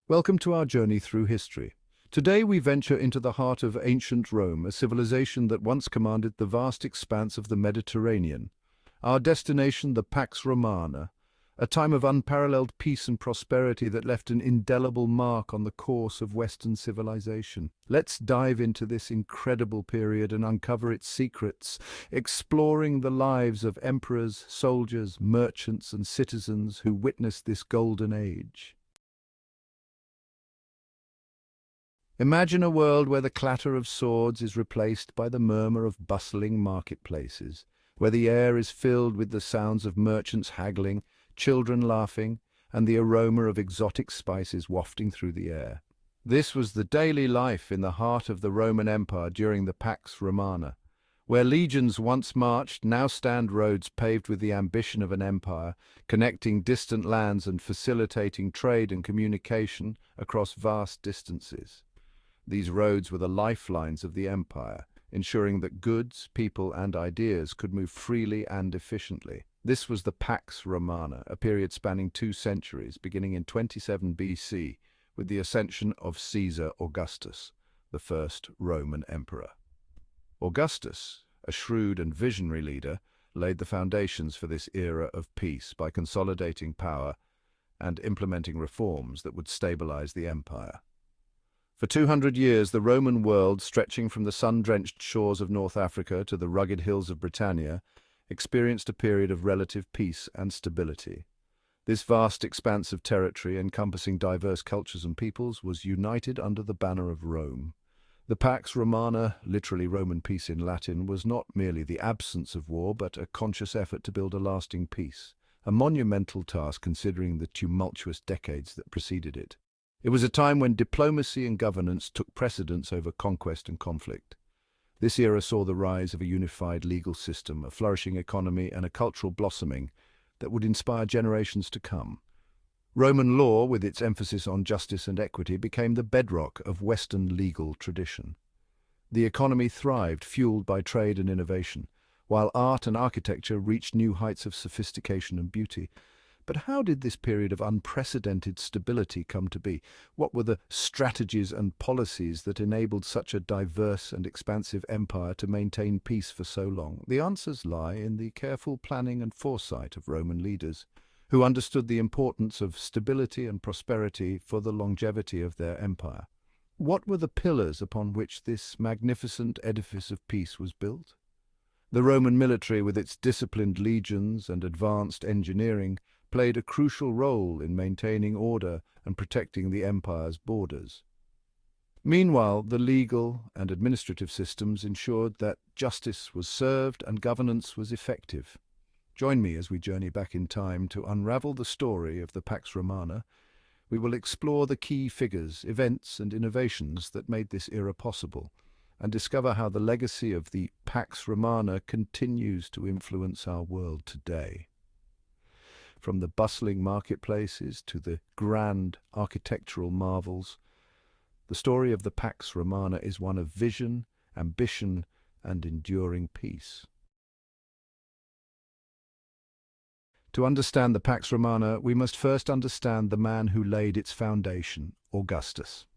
Welcome to our journey through history. Today we venture into the heart of ancient Rome, a civilization that once commanded the vast expanse of the Mediterranean. Our destination, the Pax Romana, a time of unparalleled peace and prosperity that left an indelible mark on the course of Western civilization. Let's dive into this incredible period and uncover its secrets, exploring the lives of emperors, soldiers, merchants, and citizens who witnessed this golden age. Imagine a world where the clatter of swords is replaced by the murmur of bustling marketplaces, where the air is filled with the sounds of merchants haggling, children laughing, and the aroma of exotic spices wafting through the air. This was the daily life in the heart of the Roman Empire during the Pax Romana. Where legions once marched, now stand roads paved with the ambition of an empire, connecting distant lands and facilitating trade and communication across vast distances. These roads were the lifelines of the empire, ensuring that goods, people, and ideas could move freely and efficiently. This was the Pax Romana, a period spanning 2 centuries, beginning in 27 BC, with the ascension of Caesar Augustus, the first Roman emperor. Augustus, a shrewd and visionary leader, laid the foundations for this era of peace by consolidating power and implementing reforms that would stabilize the empire. For 200 years, the Roman world, stretching from the sun-drenched shores of North Africa to the rugged hills of Britannia, experienced a period of relative peace and stability. This vast expanse of territory, encompassing diverse cultures and peoples, was united under the banner of Rome. The Pax Romana, literally Roman peace in Latin, was not merely the absence of war, but a conscious effort to build a lasting peace, a monumental task considering the tumultuous decades that preceded it. It was a time when diplomacy and governance took precedence over conquest and conflict. This era saw the rise of a unified legal system, a flourishing economy, and a cultural blossoming that would inspire generations to come. Roman law, with its emphasis on justice and equity, became the bedrock of Western legal tradition. The economy thrived, fueled by trade and innovation, while art and architecture reached new heights of sophistication and beauty. But how did this period of unprecedented stability come to be? What were the strategies and policies that enabled such a diverse and expansive empire to maintain peace for so long? The answers lie in the careful planning and foresight of Roman leaders, who understood the importance of stability and prosperity for the longevity of their empire. What were the pillars upon which this magnificent edifice of peace was built? The Roman military, with its disciplined legions and advanced engineering, played a crucial role in maintaining order and protecting the empire's borders. Meanwhile, the legal and administrative systems ensured that justice was served and governance was effective. Join me as we journey back in time to unravel the story of the Pax Romana. We will explore the key figures, events, and innovations that made this era possible, and discover how the legacy of the Pax Romana continues to influence our world today. From the bustling marketplaces to the grand architectural marvels, the story of the Pax Romana is one of vision, ambition, and enduring peace. To understand the Pax Romana, we must first understand the man who laid its foundation, Augustus.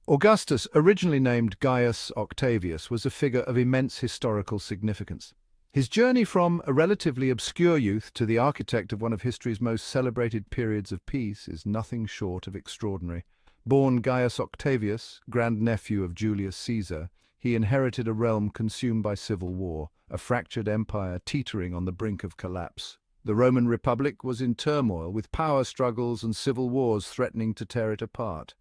Augustus, originally named Gaius Octavius, was a figure of immense historical significance. His journey from a relatively obscure youth to the architect of one of history's most celebrated periods of peace is nothing short of extraordinary. Born Gaius Octavius, grandnephew of Julius Caesar, he inherited a realm consumed by civil war, a fractured empire teetering on the brink of collapse. The Roman Republic was in turmoil, with power struggles and civil wars threatening to tear it apart.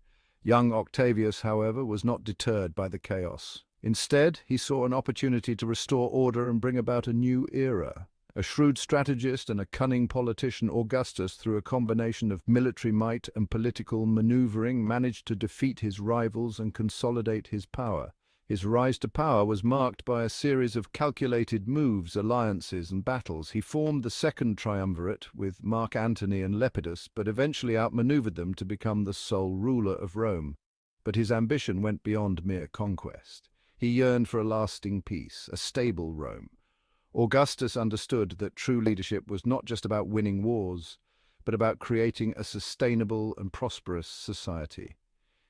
Young Octavius, however, was not deterred by the chaos. Instead, he saw an opportunity to restore order and bring about a new era. A shrewd strategist and a cunning politician, Augustus, through a combination of military might and political maneuvering, managed to defeat his rivals and consolidate his power. His rise to power was marked by a series of calculated moves, alliances, and battles. He formed the Second Triumvirate with Mark Antony and Lepidus, but eventually outmaneuvered them to become the sole ruler of Rome. But his ambition went beyond mere conquest. He yearned for a lasting peace, a stable Rome. Augustus understood that true leadership was not just about winning wars, but about creating a sustainable and prosperous society.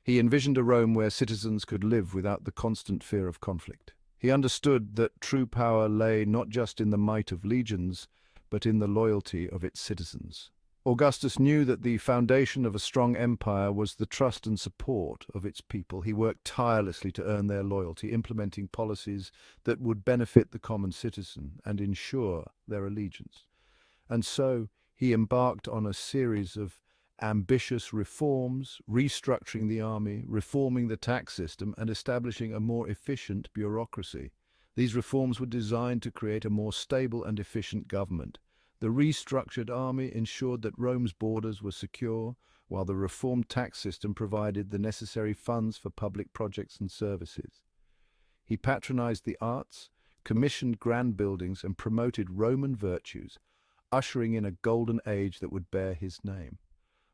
He envisioned a Rome where citizens could live without the constant fear of conflict. He understood that true power lay not just in the might of legions, but in the loyalty of its citizens. Augustus knew that the foundation of a strong empire was the trust and support of its people. He worked tirelessly to earn their loyalty, implementing policies that would benefit the common citizen and ensure their allegiance. And so he embarked on a series of ambitious reforms, restructuring the army, reforming the tax system, and establishing a more efficient bureaucracy. These reforms were designed to create a more stable and efficient government. The restructured army ensured that Rome's borders were secure, while the reformed tax system provided the necessary funds for public projects and services. He patronized the arts, commissioned grand buildings, and promoted Roman virtues, ushering in a golden age that would bear his name.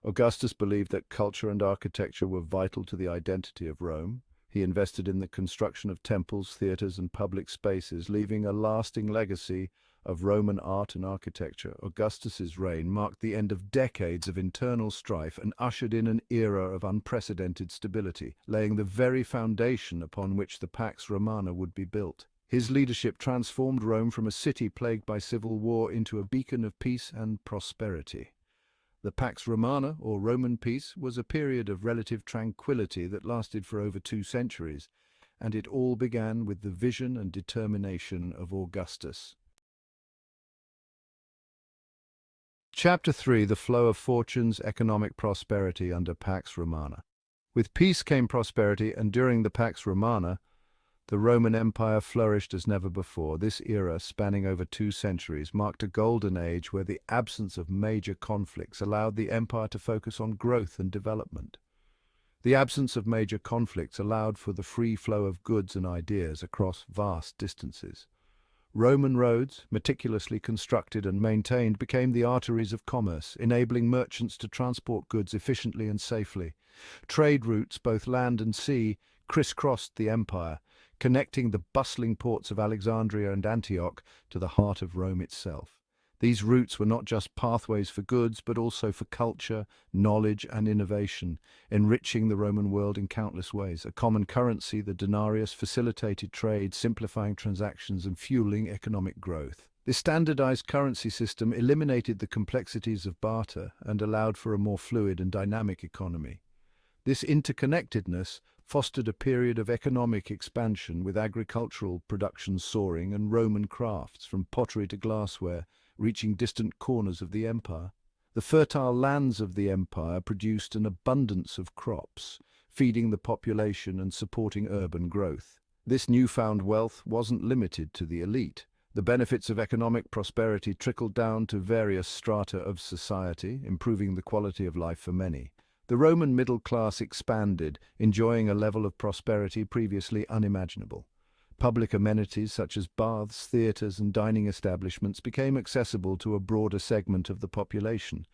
Augustus believed that culture and architecture were vital to the identity of Rome. He invested in the construction of temples, theaters, and public spaces, leaving a lasting legacy of Roman art and architecture. Augustus's reign marked the end of decades of internal strife and ushered in an era of unprecedented stability, laying the very foundation upon which the Pax Romana would be built. His leadership transformed Rome from a city plagued by civil war into a beacon of peace and prosperity. The Pax Romana, or Roman peace, was a period of relative tranquility that lasted for over 2 centuries, and it all began with the vision and determination of Augustus. Chapter 3: The Flow of Fortunes, Economic Prosperity under Pax Romana. With peace came prosperity, and during the Pax Romana, the Roman Empire flourished as never before. This era, spanning over 2 centuries, marked a golden age where the absence of major conflicts allowed the empire to focus on growth and development. The absence of major conflicts allowed for the free flow of goods and ideas across vast distances. Roman roads, meticulously constructed and maintained, became the arteries of commerce, enabling merchants to transport goods efficiently and safely. Trade routes, both land and sea, crisscrossed the empire, connecting the bustling ports of Alexandria and Antioch to the heart of Rome itself. These routes were not just pathways for goods, but also for culture, knowledge, and innovation, enriching the Roman world in countless ways. A common currency, the denarius, facilitated trade, simplifying transactions and fueling economic growth. This standardized currency system eliminated the complexities of barter and allowed for a more fluid and dynamic economy. This interconnectedness fostered a period of economic expansion, with agricultural production soaring and Roman crafts, from pottery to glassware, reaching distant corners of the empire. The fertile lands of the empire produced an abundance of crops, feeding the population and supporting urban growth. This newfound wealth wasn't limited to the elite. The benefits of economic prosperity trickled down to various strata of society, improving the quality of life for many. The Roman middle class expanded, enjoying a level of prosperity previously unimaginable. Public amenities such as baths, theaters, and dining establishments became accessible to a broader segment of the population,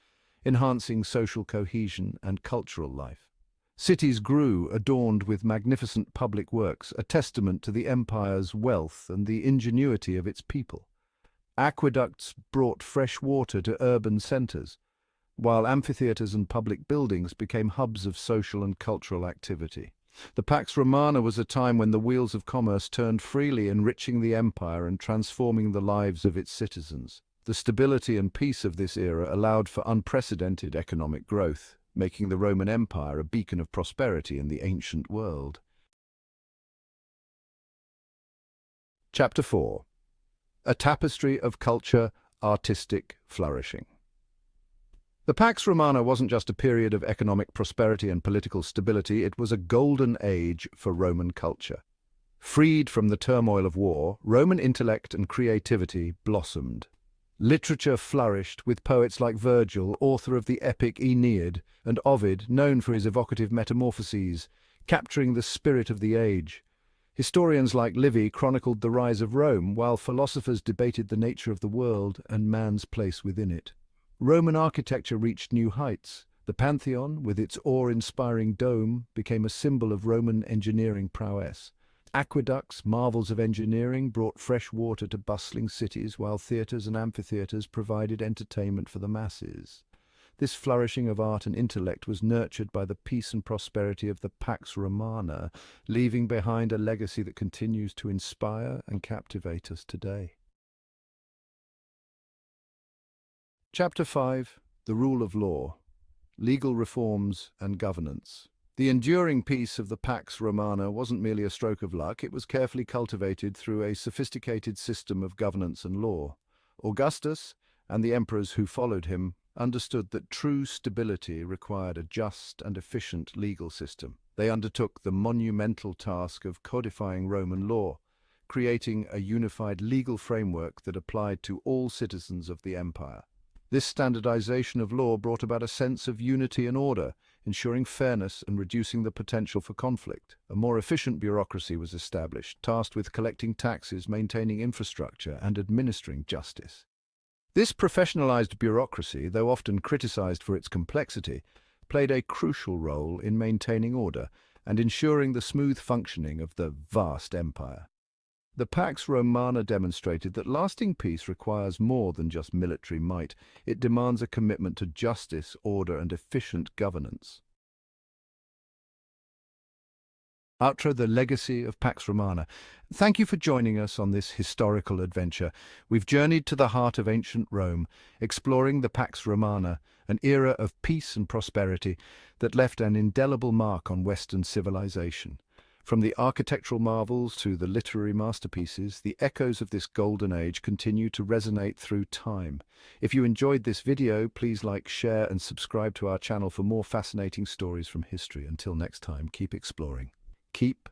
enhancing social cohesion and cultural life. Cities grew, adorned with magnificent public works, a testament to the empire's wealth and the ingenuity of its people. Aqueducts brought fresh water to urban centers, while amphitheaters and public buildings became hubs of social and cultural activity. The Pax Romana was a time when the wheels of commerce turned freely, enriching the empire and transforming the lives of its citizens. The stability and peace of this era allowed for unprecedented economic growth, making the Roman Empire a beacon of prosperity in the ancient world. Chapter 4: A Tapestry of Culture, Artistic Flourishing. The Pax Romana wasn't just a period of economic prosperity and political stability, it was a golden age for Roman culture. Freed from the turmoil of war, Roman intellect and creativity blossomed. Literature flourished, with poets like Virgil, author of the epic Aeneid, and Ovid, known for his evocative metamorphoses, capturing the spirit of the age. Historians like Livy chronicled the rise of Rome, while philosophers debated the nature of the world and man's place within it. Roman architecture reached new heights. The Pantheon, with its awe-inspiring dome, became a symbol of Roman engineering prowess. Aqueducts, marvels of engineering, brought fresh water to bustling cities, while theaters and amphitheaters provided entertainment for the masses. This flourishing of art and intellect was nurtured by the peace and prosperity of the Pax Romana, leaving behind a legacy that continues to inspire and captivate us today. Chapter 5: The Rule of Law, Legal Reforms and Governance. The enduring peace of the Pax Romana wasn't merely a stroke of luck, it was carefully cultivated through a sophisticated system of governance and law. Augustus, and the emperors who followed him, understood that true stability required a just and efficient legal system. They undertook the monumental task of codifying Roman law, creating a unified legal framework that applied to all citizens of the empire. This standardization of law brought about a sense of unity and order, ensuring fairness and reducing the potential for conflict. A more efficient bureaucracy was established, tasked with collecting taxes, maintaining infrastructure, and administering justice. This professionalized bureaucracy, though often criticized for its complexity, played a crucial role in maintaining order and ensuring the smooth functioning of the vast empire. The Pax Romana demonstrated that lasting peace requires more than just military might. It demands a commitment to justice, order, and efficient governance. Outro: The Legacy of Pax Romana. Thank you for joining us on this historical adventure. We've journeyed to the heart of ancient Rome, exploring the Pax Romana, an era of peace and prosperity that left an indelible mark on Western civilization. From the architectural marvels to the literary masterpieces, the echoes of this golden age continue to resonate through time. If you enjoyed this video, please like, share, and subscribe to our channel for more fascinating stories from history. Until next time, keep exploring. Keep